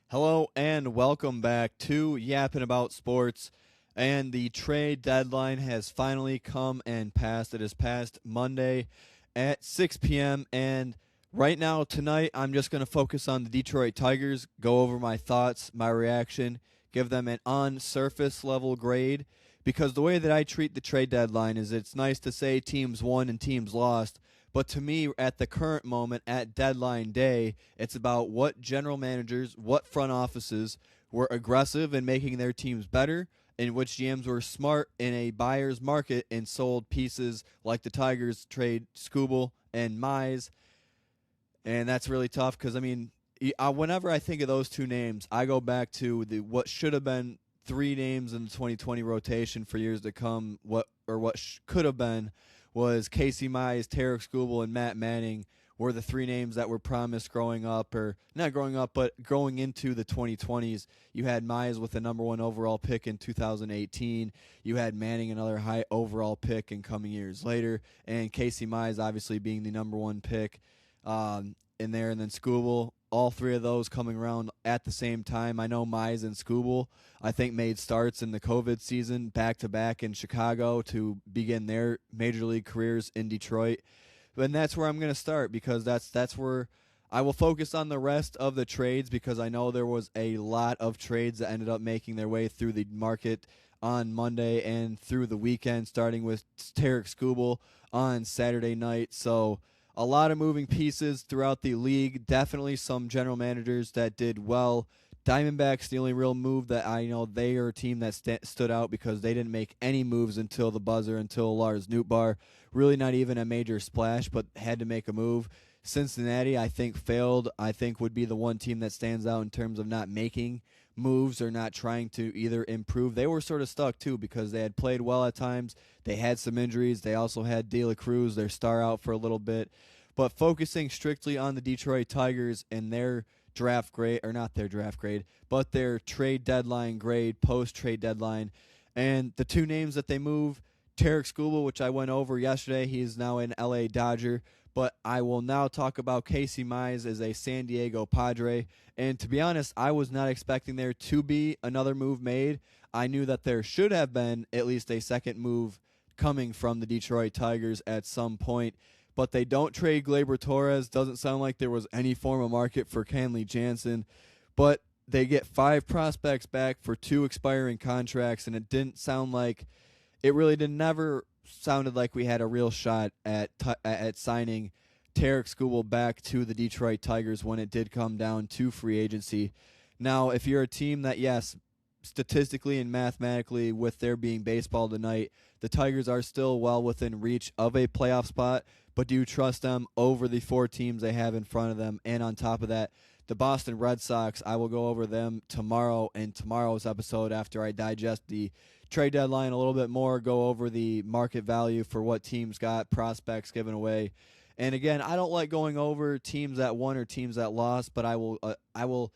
Hello and welcome back to Yapping About Sports. And the trade deadline has finally come and passed. It has passed Monday at 6 p.m. And right now, tonight, I'm just going to focus on the Detroit Tigers, go over my thoughts, my reaction, give them an on surface level grade. Because the way that I treat the trade deadline is it's nice to say teams won and teams lost, but to me, at the current moment, at deadline day, it's about what general managers, what front offices were aggressive in making their teams better, and which GMs were smart in a buyer's market and sold pieces like the Tigers trade Skubal and Mize. And that's really tough because, I mean, whenever I think of those two names, I go back to the what should have been three names in the 2020 rotation for years to come. What could have been was Casey Mize, Tarek Skubal, and Matt Manning were the three names that were promised growing up, or not growing up, but going into the 2020s. You had Mize with the number one overall pick in 2018. You had Manning, another high overall pick in coming years later, and Casey Mize obviously being the number one pick in there, and then Skubal. All three of those coming around at the same time. I know Mize and Skubal, I think, made starts in the COVID season back to back in Chicago to begin their major league careers in Detroit. And that's where I'm going to start because that's where I will focus on the rest of the trades because I know there was a lot of trades that ended up making their way through the market on Monday and through the weekend, starting with Tarek Skubal on Saturday night. So a lot of moving pieces throughout the league. Definitely some general managers that did well. Diamondbacks, the only real move that I know they are a team that stood out because they didn't make any moves until the buzzer, until Lars Nootbaar. Really not even a major splash, but had to make a move. Cincinnati, I think, failed. I think would be the one team that stands out in terms of not making moves or not trying to either improve. They were sort of stuck, too, because they had played well at times. They had some injuries. They also had De La Cruz, their star, out for a little bit. But focusing strictly on the Detroit Tigers and their draft grade, or not their draft grade, but their trade deadline grade, post-trade deadline. And the two names that they move, Tarek Skubal, which I went over yesterday. He is now an LA Dodger. But I will now talk about Casey Mize as a San Diego Padre. And to be honest, I was not expecting there to be another move made. I knew that there should have been at least a second move coming from the Detroit Tigers at some point. But they don't trade Gleyber Torres. Doesn't sound like there was any form of market for Kenley Jansen. But they get 5 prospects back for 2 expiring contracts, and it didn't sound like it really did never sounded like we had a real shot at signing Tarek Skubal back to the Detroit Tigers when it did come down to free agency. Now, if you're a team that, yes, statistically and mathematically, with there being baseball tonight, the Tigers are still well within reach of a playoff spot, but do you trust them over the 4 teams they have in front of them? And on top of that, the Boston Red Sox, I will go over them tomorrow in tomorrow's episode after I digest the trade deadline a little bit more, go over the market value for what teams got, prospects given away. And again, I don't like going over teams that won or teams that lost, but I will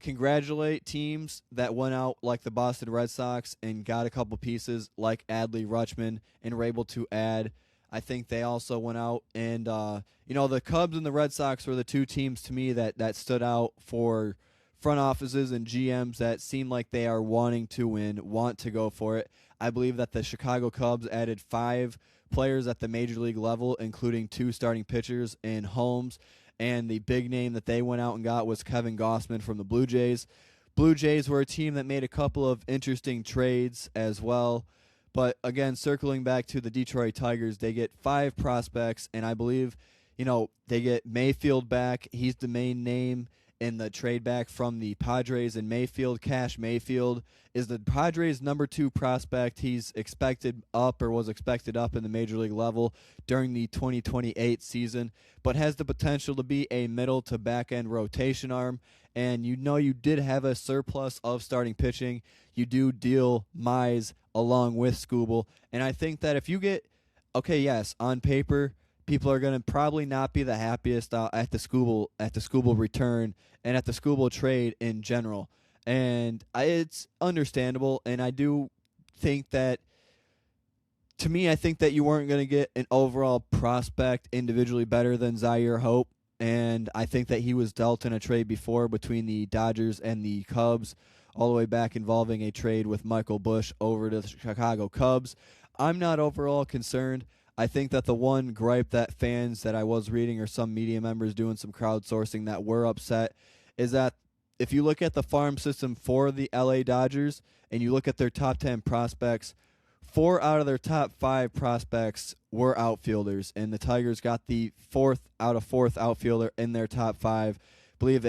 congratulate teams that went out like the Boston Red Sox and got a couple pieces like Adley Rutschman and were able to add. I think they also went out and, the Cubs and the Red Sox were the two teams to me that stood out for front offices and GMs that seem like they are wanting to win, want to go for it. I believe that the Chicago Cubs added 5 players at the major league level, including 2 starting pitchers in Holmes, and the big name that they went out and got was Kevin Gossman from the Blue Jays. Blue Jays were a team that made a couple of interesting trades as well. But again, circling back to the Detroit Tigers, they get 5 prospects, and I believe, they get Mayfield back. He's the main name in the trade back from the Padres, and Cash Mayfield, is the Padres' number 2 prospect. He's expected up or was expected up in the major league level during the 2028 season, but has the potential to be a middle to back end rotation arm. And you did have a surplus of starting pitching. You do deal Mize along with Skubal, and I think that if you get, okay, yes, on paper, people are going to probably not be the happiest at the Skubal return and at the Skubal trade in general. And it's understandable, and I do think that, I think that you weren't going to get an overall prospect individually better than Zaire Hope. and I think that he was dealt in a trade before between the Dodgers and the Cubs, all the way back involving a trade with Michael Busch over to the Chicago Cubs. I'm not overall concerned. I think that the one gripe that fans that I was reading, or some media members doing some crowdsourcing that were upset, is that if you look at the farm system for the LA Dodgers and you look at their top 10 prospects, 4 out of their top 5 prospects were outfielders, and the Tigers got the fourth outfielder in their top 5. I believe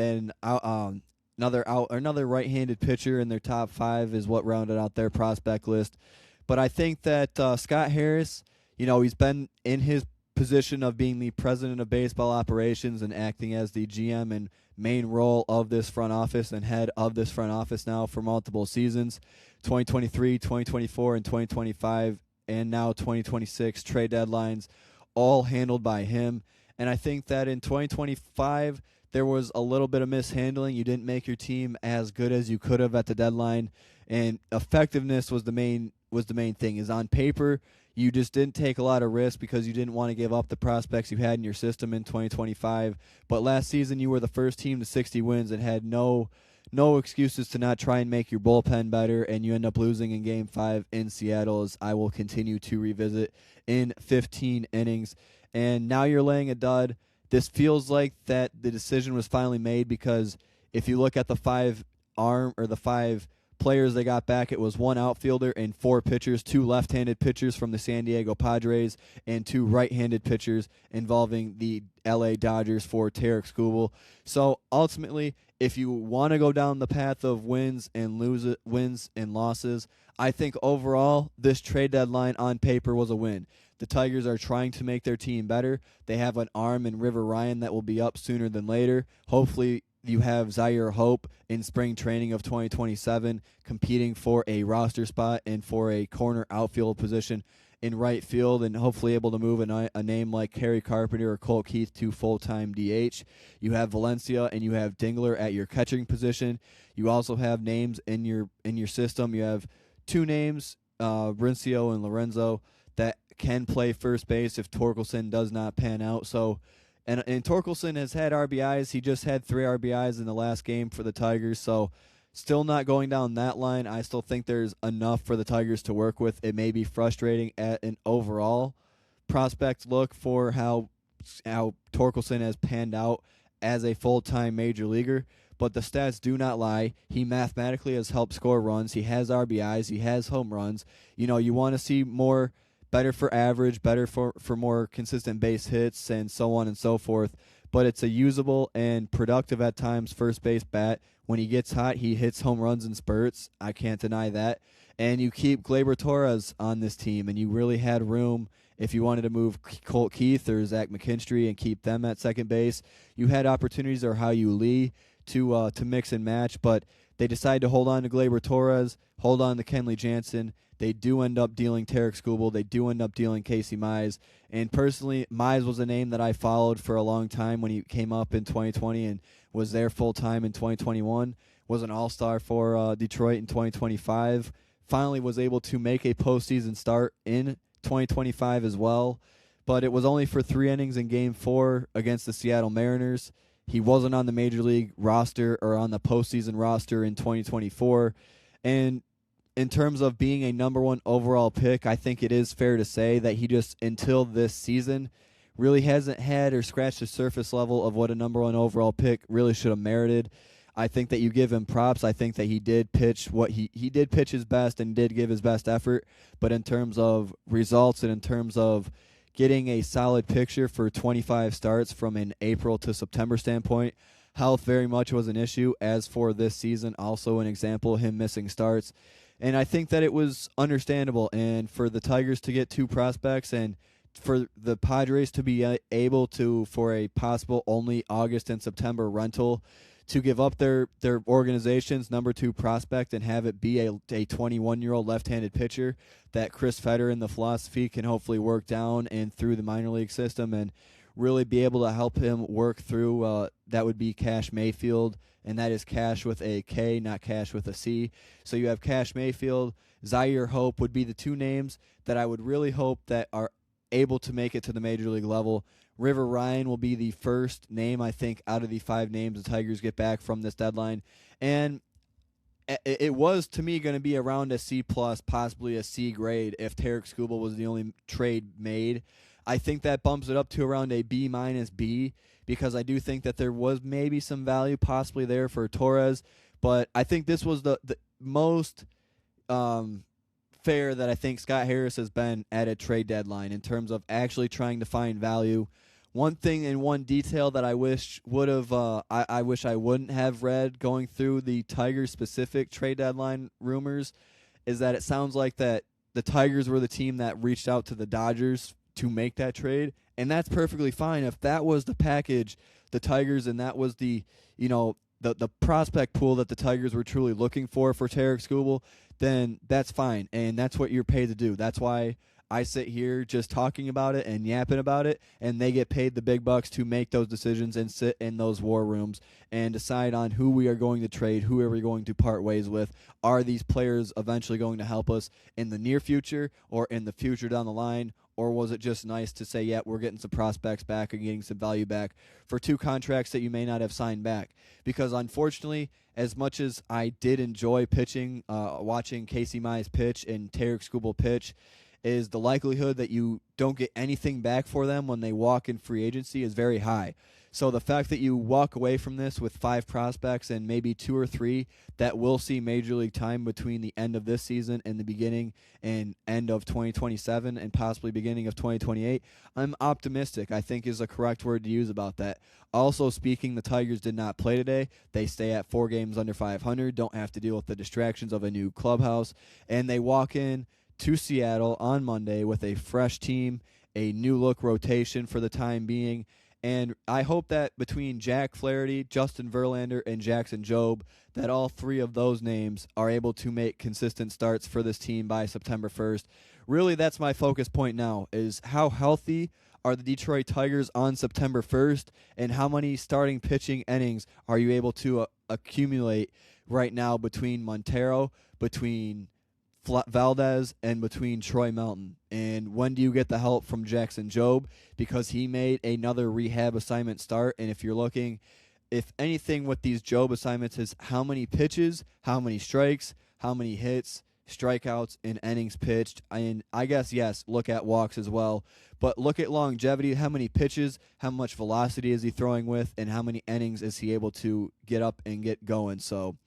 another right-handed pitcher in their top 5 is what rounded out their prospect list. But I think that Scott Harris, he's been in his position of being the president of baseball operations and acting as the GM and main role of this front office and head of this front office now for multiple seasons, 2023, 2024, and 2025, and now 2026 trade deadlines, all handled by him. And I think that in 2025, there was a little bit of mishandling. You didn't make your team as good as you could have at the deadline, and effectiveness was the main thing. Is on paper, you just didn't take a lot of risk because you didn't want to give up the prospects you had in your system in 2025. But last season, you were the first team to 60 wins and had no excuses to not try and make your bullpen better, and you end up losing in Game 5 in Seattle, as I will continue to revisit, in 15 innings. And now you're laying a dud. This feels like that the decision was finally made, because if you look at the 5 players they got back, it was 1 outfielder and 4 pitchers, 2 left-handed pitchers from the San Diego Padres and 2 right-handed pitchers involving the LA Dodgers for Tarik Skubal. So ultimately, if you want to go down the path of wins and losses, I think overall this trade deadline on paper was a win. The Tigers are trying to make their team better. They have an arm in River Ryan that will be up sooner than later. Hopefully you have Zaire Hope in spring training of 2027 competing for a roster spot and for a corner outfield position in right field, and hopefully able to move a name like Kerry Carpenter or Colt Keith to full-time DH. You have Valencia and you have Dingler at your catching position. You also have names in your system. You have 2 names, Brincio and Lorenzo, that can play first base if Torkelson does not pan out. So, and Torkelson has had RBIs. He just had 3 RBIs in the last game for the Tigers. So, still not going down that line. I still think there's enough for the Tigers to work with. It may be frustrating at an overall prospect look for how Torkelson has panned out as a full-time major leaguer, but the stats do not lie. He mathematically has helped score runs. He has RBIs. He has home runs. You want to see more, better for average, better for more consistent base hits, and so on and so forth. But it's a usable and productive at times first base bat. When he gets hot, he hits home runs in spurts. I can't deny that. And you keep Gleyber Torres on this team, and you really had room if you wanted to move Colt Keith or Zach McKinstry and keep them at second base. You had opportunities, or Hao-Yu Lee, to mix and match, but they decided to hold on to Gleyber Torres, hold on to Kenley Jansen. They do end up dealing Tarik Skubal. They do end up dealing Casey Mize. And personally, Mize was a name that I followed for a long time when he came up in 2020 and was there full-time in 2021, was an all-star for Detroit in 2025, finally was able to make a postseason start in 2025 as well, but it was only for 3 innings in Game 4 against the Seattle Mariners. He wasn't on the Major League roster or on the postseason roster in 2024, and in terms of being a number 1 overall pick, I think it is fair to say that he just, until this season, really hasn't had or scratched the surface level of what a number 1 overall pick really should have merited. I think that you give him props. I think that he did pitch he did pitch his best and did give his best effort, but in terms of results and in terms of getting a solid picture for 25 starts from an April to September standpoint, health very much was an issue, as for this season, also an example, him missing starts. And I think that it was understandable, and for the Tigers to get 2 prospects and for the Padres to be able to, for a possible only August and September rental, to give up their organization's number 2 prospect and have it be a 21-year-old left-handed pitcher that Chris Fetter and the philosophy can hopefully work down and through the minor league system and really be able to help him work through, that would be Cash Mayfield, and that is Cash with a K, not Cash with a C. So you have Cash Mayfield, Zaire Hope would be the 2 names that I would really hope that are able to make it to the major league level. River Ryan will be the first name, I think, out of the 5 names the Tigers get back from this deadline. And it was, to me, going to be around a C+, possibly a C grade if Tarek Skubal was the only trade made. I think that bumps it up to around a B minus B, because I do think that there was maybe some value possibly there for Torres. But I think this was the most fair that I think Scott Harris has been at a trade deadline in terms of actually trying to find value. One thing and one detail that I wish would have, I wish I wouldn't have read going through the Tigers specific trade deadline rumors, is that it sounds like that the Tigers were the team that reached out to the Dodgers to make that trade, and that's perfectly fine. If that was the package, the Tigers, and that was the prospect pool that the Tigers were truly looking for Tarek Skubal, then that's fine, and that's what you're paid to do. That's why I sit here just talking about it and yapping about it, and they get paid the big bucks to make those decisions and sit in those war rooms and decide on who we are going to trade, who are we going to part ways with. Are these players eventually going to help us in the near future or in the future down the line? Or was it just nice to say, yeah, we're getting some prospects back and getting some value back for 2 contracts that you may not have signed back? Because unfortunately, as much as I did enjoy pitching, watching Casey Mize pitch and Tarek Skubal pitch, is the likelihood that you don't get anything back for them when they walk in free agency is very high. So the fact that you walk away from this with 5 prospects and maybe 2 or 3 that will see Major League time between the end of this season and the beginning and end of 2027 and possibly beginning of 2028, I'm optimistic, I think is the correct word to use about that. Also speaking, the Tigers did not play today. They stay at 4 games under 500, don't have to deal with the distractions of a new clubhouse, and they walk in to Seattle on Monday with a fresh team, a new look rotation for the time being. And I hope that between Jack Flaherty, Justin Verlander, and Jackson Jobe, that all 3 of those names are able to make consistent starts for this team by September 1st. Really, that's my focus point now, is how healthy are the Detroit Tigers on September 1st, and how many starting pitching innings are you able to accumulate right now between Montero, between Valdez, and between Troy Melton. And when do you get the help from Jackson Jobe? Because he made another rehab assignment start. And if you're looking, if anything with these Jobe assignments is how many pitches, how many strikes, how many hits, strikeouts, and innings pitched. And I guess, yes, look at walks as well. But look at longevity, how many pitches, how much velocity is he throwing with, and how many innings is he able to get up and get going. So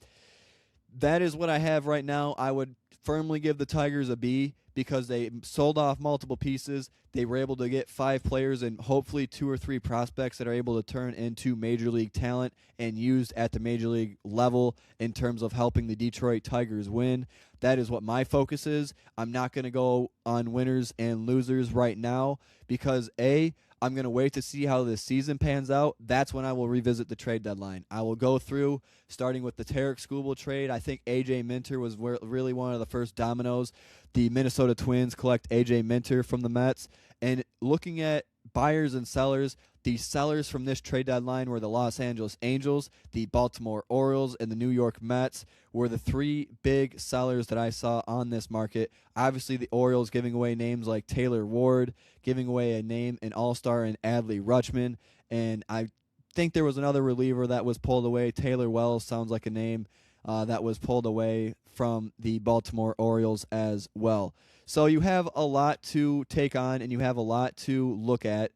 that is what I have right now. I would firmly give the Tigers a B because they sold off multiple pieces. They were able to get 5 players and hopefully 2 or 3 prospects that are able to turn into Major League talent and used at the Major League level in terms of helping the Detroit Tigers win. That is what my focus is. I'm not going to go on winners and losers right now because, A, I'm going to wait to see how this season pans out. That's when I will revisit the trade deadline. I will go through, starting with the Tarek Skubal trade. I think A.J. Minter was really one of the first dominoes. The Minnesota Twins collect A.J. Minter from the Mets. And looking at buyers and sellers, the sellers from this trade deadline were the Los Angeles Angels, the Baltimore Orioles, and the New York Mets were the 3 big sellers that I saw on this market. Obviously, the Orioles giving away names like Taylor Ward, giving away a name, an all-star in Adley Rutschman, and I think there was another reliever that was pulled away. Taylor Wells sounds like a name that was pulled away from the Baltimore Orioles as well. So you have a lot to take on, and you have a lot to look at.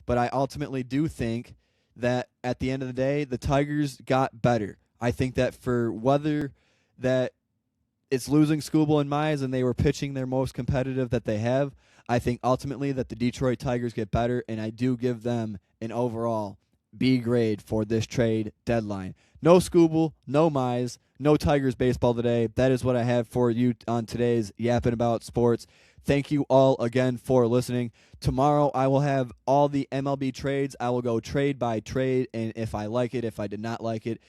But I ultimately do think that at the end of the day, the Tigers got better. I think that for whether that it's losing Skubal and Mize and they were pitching their most competitive that they have, I think ultimately that the Detroit Tigers get better, and I do give them an overall B grade for this trade deadline. No Skubal, no Mize, no Tigers baseball today. That is what I have for you on today's Yapping About Sports. Thank you all again for listening. Tomorrow I will have all the MLB trades. I will go trade by trade, and if I like it, if I did not like it,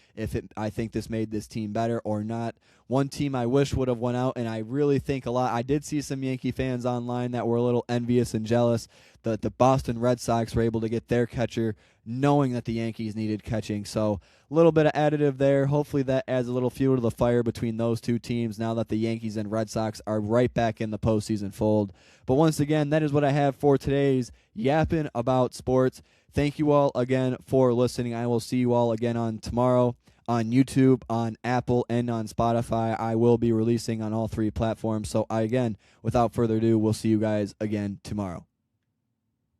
I think this made this team better or not. One team I wish would have went out, and I really think a lot. I did see some Yankee fans online that were a little envious and jealous that the Boston Red Sox were able to get their catcher knowing that the Yankees needed catching. So a little bit of additive there. Hopefully that adds a little fuel to the fire between those 2 teams now that the Yankees and Red Sox are right back in the postseason full. unfold. But once again, that is what I have for today's Yapping About Sports. Thank you all again for listening. I will see you all again on tomorrow on YouTube, on Apple, and on Spotify. I will be releasing on all 3 platforms. So, again, without further ado, we'll see you guys again tomorrow.